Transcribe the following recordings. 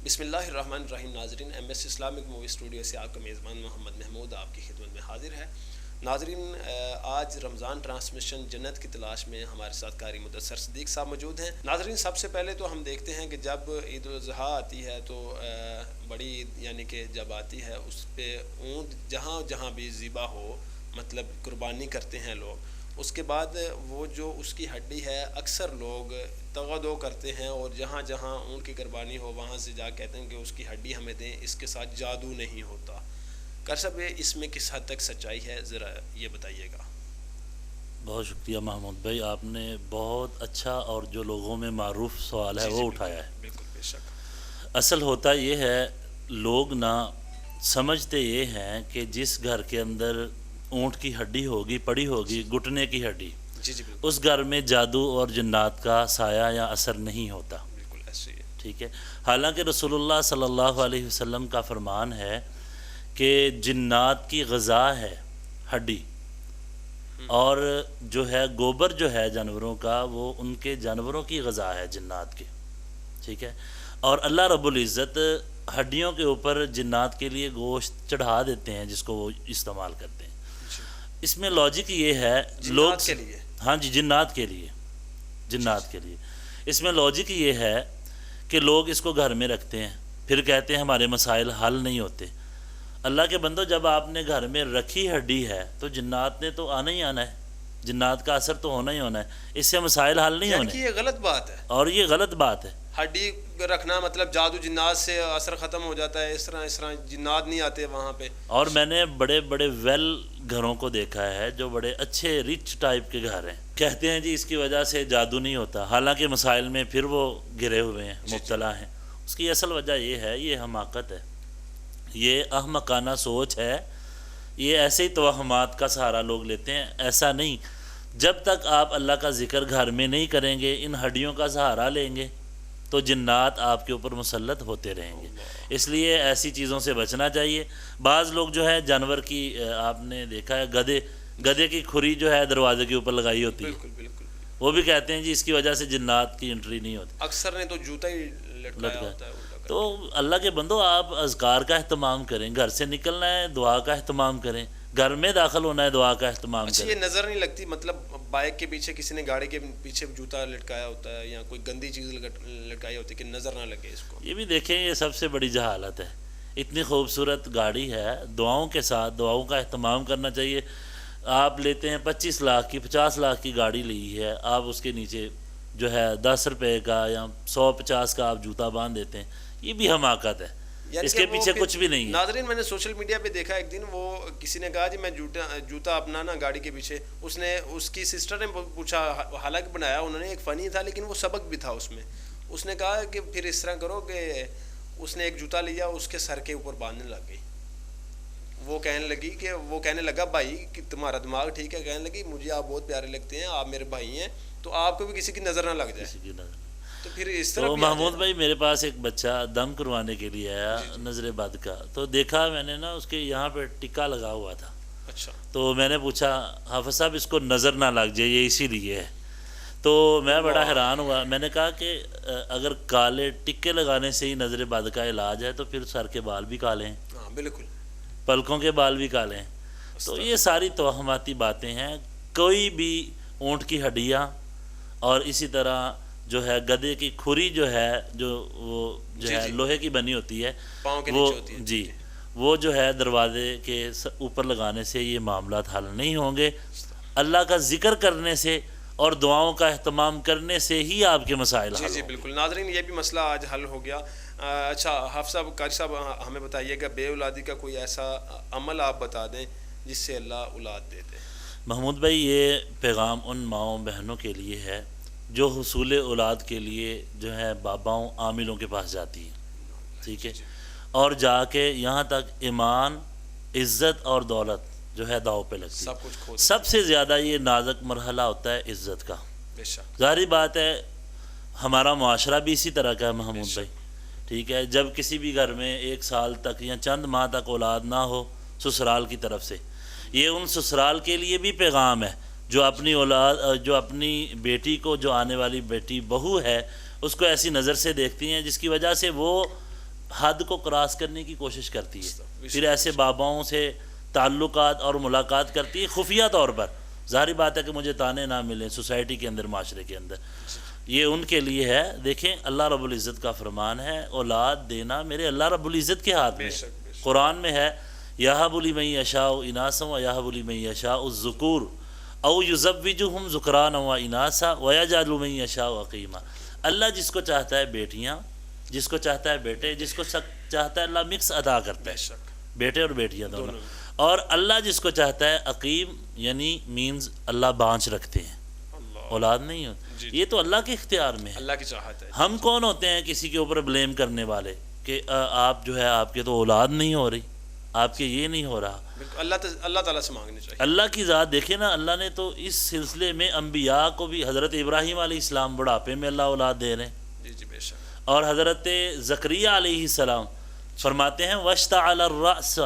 بسم اللہ الرحمن الرحیم. ناظرین، M S Islamic movie studio سے آپ کا میزبان محمد محمود آپ کی خدمت میں حاضر ہے. ناظرین، آج رمضان ٹرانسمیشن جنت کی تلاش میں ہمارے ساتھ قاری مدثر صدیق صاحب موجود ہیں. ناظرین، سب سے پہلے تو ہم دیکھتے ہیں کہ جب عید الاضحیٰ آتی ہے تو بڑی عید یعنی کہ جب آتی ہے اس پہ اونٹ جہاں جہاں بھی ذبح ہو، مطلب قربانی کرتے ہیں لوگ. اس کے بعد وہ جو اس کی ہڈی ہے اکثر لوگ تغدو کرتے ہیں، اور جہاں جہاں اونٹ کی قربانی ہو وہاں سے جا کہتے ہیں کہ اس کی ہڈی ہمیں دیں، اس کے ساتھ جادو نہیں ہوتا. کر صاحب، اس میں کس حد تک سچائی ہے، ذرا یہ بتائیے گا. بہت شکریہ محمود بھائی، آپ نے بہت اچھا اور جو لوگوں میں معروف سوال ہے وہ اٹھایا ہے. بالکل بے شک. اصل ہوتا یہ ہے، لوگ نہ سمجھتے یہ ہیں کہ جس گھر کے اندر اونٹ کی ہڈی ہوگی، پڑی ہوگی گھٹنے کی ہڈی، جی بالکل. اس گھر میں جادو اور جنات کا سایہ یا اثر نہیں ہوتا. بالکل ایسے ہی ہے. ٹھیک ہے. حالانکہ رسول اللہ صلی اللہ علیہ وسلم کا فرمان ہے کہ جنات کی غذا ہے ہڈی، اور جو ہے گوبر جو ہے جانوروں کا وہ ان کے جانوروں کی غذا ہے جنات کے. ٹھیک ہے. اور اللہ رب العزت ہڈیوں کے اوپر جنات کے لیے گوشت چڑھا دیتے ہیں جس کو وہ استعمال کرتے ہیں. اس میں لاجک یہ ہے لوگ کے لیے. ہاں جی، جنات کے لیے، جنات کے لیے. اس میں لاجک یہ ہے کہ لوگ اس کو گھر میں رکھتے ہیں، پھر کہتے ہیں ہمارے مسائل حل نہیں ہوتے. اللہ کے بندو، جب آپ نے گھر میں رکھی ہڈی ہے تو جنات نے تو آنا ہی آنا ہے، جنات کا اثر تو ہونا ہی ہونا ہے، اس سے مسائل حل نہیں ہونے. یہ غلط بات ہے، اور یہ غلط بات ہے. ہڈی رکھنا مطلب جادو جنات سے اثر ختم ہو جاتا ہے، اس طرح جنات نہیں آتے وہاں پہ. اور میں نے بڑے بڑے ویل گھروں کو دیکھا ہے جو بڑے اچھے ریچ ٹائپ کے گھر ہیں، کہتے ہیں جی اس کی وجہ سے جادو نہیں ہوتا، حالانکہ مسائل میں پھر وہ گرے ہوئے ہیں، مبتلا ہیں. اس کی اصل وجہ یہ ہے، یہ حماقت ہے، یہ احمقانہ سوچ ہے. یہ ایسے ہی توہمات کا سہارا لوگ لیتے ہیں. ایسا نہیں. جب تک آپ اللہ کا ذکر گھر میں نہیں کریں گے، ان ہڈیوں کا سہارا لیں گے تو جنات آپ کے اوپر مسلط ہوتے رہیں گے. اس لیے ایسی چیزوں سے بچنا چاہیے. بعض لوگ جو ہے جانور کی، آپ نے دیکھا ہے گدھے کی کھری جو ہے دروازے کے اوپر لگائی ہوتی ہے، بالکل وہ بھی کہتے ہیں جی اس کی وجہ سے جنات کی انٹری نہیں ہوتی. اکثر نے تو جوتا ہی لٹکایا ہوتا ہے. تو اللہ کے بندو، آپ اذکار کا اہتمام کریں. گھر سے نکلنا ہے دعا کا اہتمام کریں، گھر میں داخل ہونا ہے دعا کا اہتمام کریں. یہ نظر نہیں لگتی، مطلب بائک کے پیچھے کسی نے گاڑی کے پیچھے جوتا لٹکایا ہوتا ہے یا کوئی گندی چیز لٹکائی ہوتی ہے کہ نظر نہ لگے اس کو. یہ بھی دیکھیں، یہ سب سے بڑی جہالت ہے. اتنی خوبصورت گاڑی ہے، دعاؤں کے ساتھ دعاؤں کا اہتمام کرنا چاہیے. آپ لیتے ہیں 25 لاکھ کی 50 لاکھ کی گاڑی لی ہے، آپ اس کے نیچے جو ہے 10 روپے کا یا 150 کا آپ جوتا باندھ دیتے ہیں. یہ بھی حماقت ہے، اس کے پیچھے کچھ بھی نہیں ہے. ناظرین، میں نے سوشل میڈیا پہ دیکھا ایک دن، وہ کسی نے کہا جی میں جوتا اپنا نا گاڑی کے پیچھے، اس کی سسٹر نے پوچھا، حالانکہ بنایا انہوں نے ایک فنی تھا لیکن وہ سبق بھی تھا اس میں. اس نے کہا کہ پھر اس طرح کرو کہ اس نے ایک جوتا لیا، اس کے سر کے اوپر باندھنے لگ گئی. وہ کہنے لگا بھائی کہ تمہارا دماغ ٹھیک ہے؟ کہنے لگی مجھے آپ بہت پیارے لگتے ہیں، آپ میرے بھائی ہیں، تو آپ کو بھی کسی کی نظر نہ لگ جائے. تو پھر اس طرح تو محمود بھائی، میرے پاس ایک بچہ دم کروانے کے لیے آیا، نظر بد کا. تو دیکھا میں نے نا اس کے یہاں پہ ٹکا لگا ہوا تھا. اچھا. تو میں نے پوچھا حافظ صاحب اس کو نظر نہ لگ جائے، یہ اسی لیے ہے. تو میں بڑا حیران ہوا. میں نے کہا کہ اگر کالے ٹکے لگانے سے ہی نظر بد کا علاج ہے تو پھر سر کے بال بھی کالے ہیں. ہاں بالکل. پلکوں کے بال بھی کالے ہیں. تو یہ ساری توہماتی باتیں ہیں. کوئی بھی اونٹ کی ہڈیاں اور اسی طرح جو ہے گدھے کی کھری جو ہے، وہ جو ہے لوہے کی بنی ہوتی ہے، وہ جی وہ جو ہے دروازے کے اوپر لگانے سے یہ معاملات حل نہیں ہوں گے. اللہ کا ذکر کرنے سے اور دعاؤں کا اہتمام کرنے سے ہی آپ کے مسائل حل ہوں گے. جی بالکل. ناظرین، یہ بھی مسئلہ آج حل ہو گیا. اچھا حافظ صاحب، قاری صاحب، ہمیں بتائیے گا بے اولادی کا کوئی ایسا عمل آپ بتا دیں جس سے اللہ اولاد دے دے. محمود بھائی، یہ پیغام ان ماؤں بہنوں کے لیے ہے جو حصول اولاد کے لیے جو ہے باباؤں عاملوں کے پاس جاتی ہیں. ٹھیک ہے. اور جا کے یہاں تک ایمان، عزت اور دولت جو ہے داؤ پہ لگتی ہے. سب سے زیادہ یہ نازک مرحلہ ہوتا ہے عزت کا. ظاہری بات ہے، ہمارا معاشرہ بھی اسی طرح کا ہے محمود بھائی. ٹھیک ہے. جب کسی بھی گھر میں 1 سال تک یا چند ماہ تک اولاد نہ ہو سسرال کی طرف سے، یہ ان سسرال کے لیے بھی پیغام ہے جو اپنی اولاد، جو اپنی بیٹی کو، جو آنے والی بیٹی بہو ہے، اس کو ایسی نظر سے دیکھتی ہیں جس کی وجہ سے وہ حد کو کراس کرنے کی کوشش کرتی ہے، پھر ایسے باباؤں سے تعلقات اور ملاقات کرتی ہے خفیہ طور پر. ظاہری بات ہے کہ مجھے تانے نہ ملیں سوسائٹی کے اندر، معاشرے کے اندر، یہ ان کے لیے ہے. دیکھیں اللہ رب العزت کا فرمان ہے اولاد دینا میرے اللہ رب العزت کے ہاتھ میں ہے. قرآن میں ہے یَهَبُ لِمَن یَشَاءُ إِنَاثًا وَیَهَبُ لِمَن یَشَاءُ الذُّکُورَ اَوْ يُزَوِّجُهُمْ ذُکْرَانًا وَإِنَاثًا وَیَجْعَلُ مَن یَشَاءُ عَقِیمًا. اللہ جس کو چاہتا ہے بیٹیاں، جس کو چاہتا ہے بیٹے، جس کو چاہتا ہے اللہ مکس عطا کرتا ہے، بیٹے اور بیٹیاں دونوں. اور اللہ جس کو چاہتا ہے عقیم، یعنی مینز اللہ بانچ رکھتے ہیں، اولاد نہیں ہوتی. یہ تو اللہ کے اختیار میں ہے، اللہ کی چاہت ہے. ہم کون ہوتے ہیں کسی کے اوپر بلیم کرنے والے کہ آپ جو ہے آپ کے تو اولاد نہیں ہو رہی، آپ کے یہ نہیں ہو رہا. اللہ تعالیٰ سے مانگنی چاہیے. اللہ کی ذات دیکھیں نا، اللہ نے تو اس سلسلے میں انبیاء کو بھی، حضرت ابراہیم علیہ السلام بڑھاپے میں اللہ اولاد دے رہے ہیں، جی بے شک. اور حضرت زکریا علیہ السلام فرماتے ہیں وَاشْتَعَلَ الرَّأْسَ،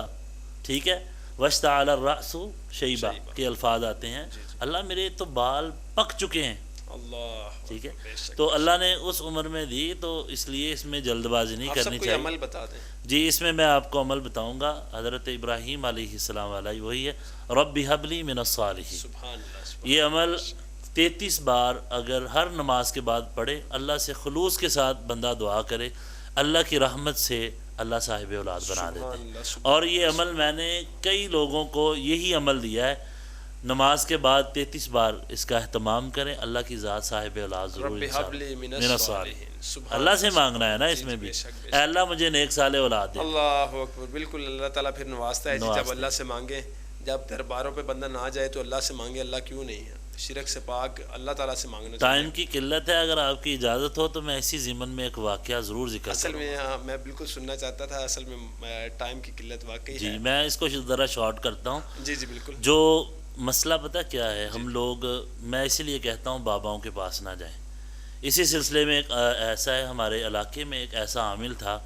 ٹھیک ہے، وَاشْتَعَلَ الرَّأْسُ شَيْبًا کے الفاظ آتے ہیں. اللہ میرے تو بال پک چکے ہیں، اللہ ٹھیک ہے. تو اللہ نے اس عمر میں دی، تو اس لیے اس میں جلد بازی نہیں کرنی چاہیے. عمل بتا دیں. جی اس میں آپ کو عمل بتاؤں گا. حضرت ابراہیم علیہ السلام علیہ وہی ہے رب هب لی من الصالحین. سبحان اللہ. یہ عمل 33 بار اگر ہر نماز کے بعد پڑھے، اللہ سے خلوص کے ساتھ بندہ دعا کرے، اللہ کی رحمت سے اللہ صاحب اولاد بنا دیتے ہیں. اور یہ عمل میں نے کئی لوگوں کو یہی عمل دیا ہے، نماز کے بعد 33 بار اس کا اہتمام کریں، اللہ کی ذات صاحب اولاد ضرور من الصالحین. اللہ سے مانگنا ہے نا اس میں بھی، اے اللہ مجھے نیک صالح اولاد دے. اللہ اکبر. بالکل اللہ تعالیٰ پھر نوازتا ہے جب اللہ سے مانگے. جب درباروں پہ بندہ نہ جائے تو اللہ سے مانگے. اللہ کیوں نہیں ہے، شرک سے پاک اللہ تعالیٰ سے مانگنا چاہیے. ٹائم کی قلت ہے، اگر آپ کی اجازت ہو تو میں اسی ضمن میں ایک واقعہ ضرور ذکر اصل میں میں بالکل سننا چاہتا تھا. اصل میں ٹائم کی قلت واقعی ہے. جی میں اس کو ذرا شارٹ کرتا ہوں. جی جی بالکل. جو مسئلہ پتہ کیا ہے، ہم لوگ، میں اسی لیے کہتا ہوں باباؤں کے پاس نہ جائیں. اسی سلسلے میں ایک ایسا ہے، ہمارے علاقے میں ایک ایسا عامل تھا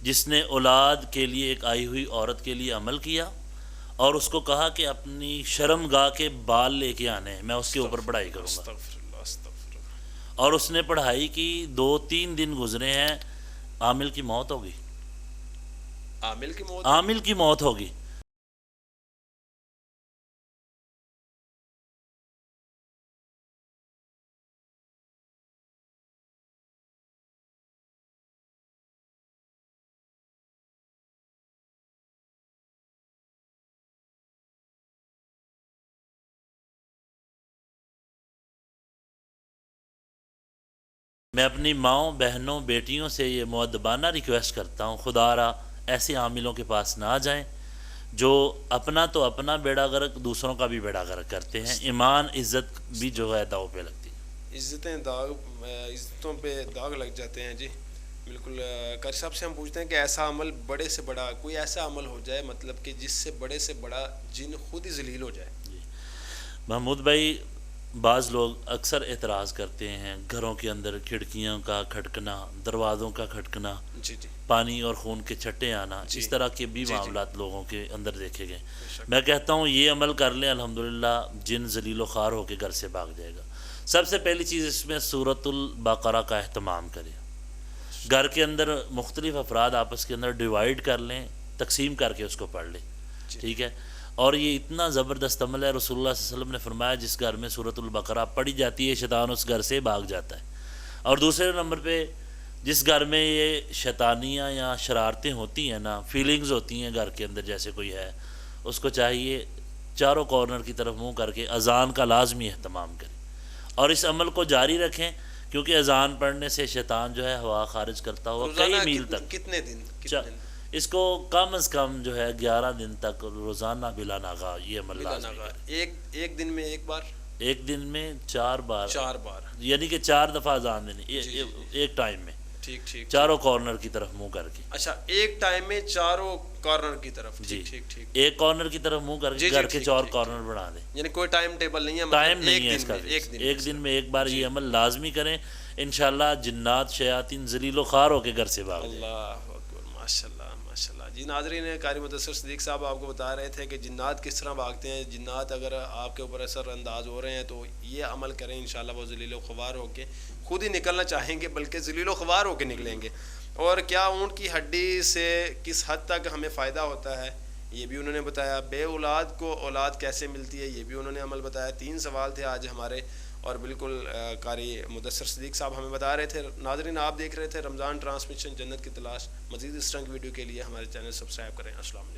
جس نے اولاد کے لیے ایک آئی ہوئی عورت کے لیے عمل کیا اور اس کو کہا کہ اپنی شرم گاہ کے بال لے کے آنے ہیں، میں اس کے اوپر پڑھائی کروں گا. اور اس نے پڑھائی کی، 2-3 دن گزرے ہیں، عامل کی موت ہوگی. عامل کی موت ہوگی. میں اپنی ماؤں، بہنوں، بیٹیوں سے یہ مؤدبانہ ریکویسٹ کرتا ہوں، خدا را ایسے عاملوں کے پاس نہ جائیں جو اپنا تو اپنا بیڑا غرق، دوسروں کا بھی بیڑا غرق کرتے ہیں. ایمان عزت بھی جو ہے داؤ پہ لگتی ہے. عزتوں پہ داغ لگ جاتے ہیں. جی بالکل. قاری صاحب سے ہم پوچھتے ہیں کہ ایسا عمل بڑے سے بڑا، کوئی ایسا عمل ہو جائے مطلب کہ جس سے بڑا جن خود ہی ذلیل ہو جائے. جی محمود بھائی، بعض لوگ اکثر اعتراض کرتے ہیں گھروں کے اندر کھڑکیوں کا کھٹکنا، دروازوں کا کھٹکنا، جی جی پانی اور خون کے چھٹے آنا، اس طرح کے بھی معاملات لوگوں کے اندر دیکھے گئے. میں کہتا ہوں یہ عمل کر لیں، الحمدللہ جن ذلیل و خوار ہو کے گھر سے بھاگ جائے گا. سب سے پہلی چیز اس میں سورۃ البقرہ کا اہتمام کریں. گھر کے اندر مختلف افراد آپس کے اندر ڈیوائیڈ کر لیں، تقسیم کر کے اس کو پڑھ لیں، ٹھیک ہے. اور یہ اتنا زبردست عمل ہے، رسول اللہ صلی اللہ علیہ وسلم نے فرمایا جس گھر میں سورۃ البقرہ پڑھی جاتی ہے شیطان اس گھر سے بھاگ جاتا ہے. اور دوسرے نمبر پہ جس گھر میں یہ شیطانیاں یا شرارتیں ہوتی ہیں نا، فیلنگز ہوتی ہیں گھر کے اندر، جیسے کوئی ہے، اس کو چاہیے چاروں کارنر کی طرف منہ کر کے اذان کا لازمی اہتمام کریں اور اس عمل کو جاری رکھیں، کیونکہ اذان پڑھنے سے شیطان جو ہے ہوا خارج کرتا ہوا کئی میل تک. کتنے دن اس کو کم از کم جو ہے 11 دن تک روزانہ بلا ناغہ یہ عمل لازمی کریں. ایک دن میں ایک دن میں 4 بار، یعنی کہ 4 دفعہ اذان دینی ایک ٹائم میں، ٹھیک چاروں کارنر کی طرف منہ کر کے. اچھا ایک ٹائم میں چاروں کارنر کی طرف. جی ٹھیک. ایک کارنر کی طرف منہ کر کے گھر کے 4 کارنر بنا دیں. یعنی کوئی ٹائم ٹیبل نہیں ہے، ٹائم نہیں ہے اس کا. ایک دن میں ایک بار یہ عمل لازمی کریں، انشاءاللہ جنات شیاطین ذلیل و خوار ہو کے گھر سے بھاگ جائیں. اللہ اکبر، ماشاءاللہ ماشاءاللہ. جی ناظرین، قاری مدثر صدیق صاحب آپ کو بتا رہے تھے کہ جنات کس طرح بھاگتے ہیں. جنات اگر آپ کے اوپر اثر انداز ہو رہے ہیں تو یہ عمل کریں، انشاءاللہ وہ ذلیل و خوار ہو کے خود ہی نکلنا چاہیں گے، بلکہ ذلیل و خوار ہو کے نکلیں گے. اور کیا اونٹ کی ہڈی سے کس حد تک ہمیں فائدہ ہوتا ہے یہ بھی انہوں نے بتایا. بے اولاد کو اولاد کیسے ملتی ہے یہ بھی انہوں نے عمل بتایا. 3 سوال تھے آج ہمارے اور بالکل قاری مدثر صدیق صاحب ہمیں بتا رہے تھے. ناظرین آپ دیکھ رہے تھے رمضان ٹرانسمیشن جنت کی تلاش. مزید اس طرح کی ویڈیو کے لیے ہمارے چینل سبسکرائب کریں. السلام علیکم.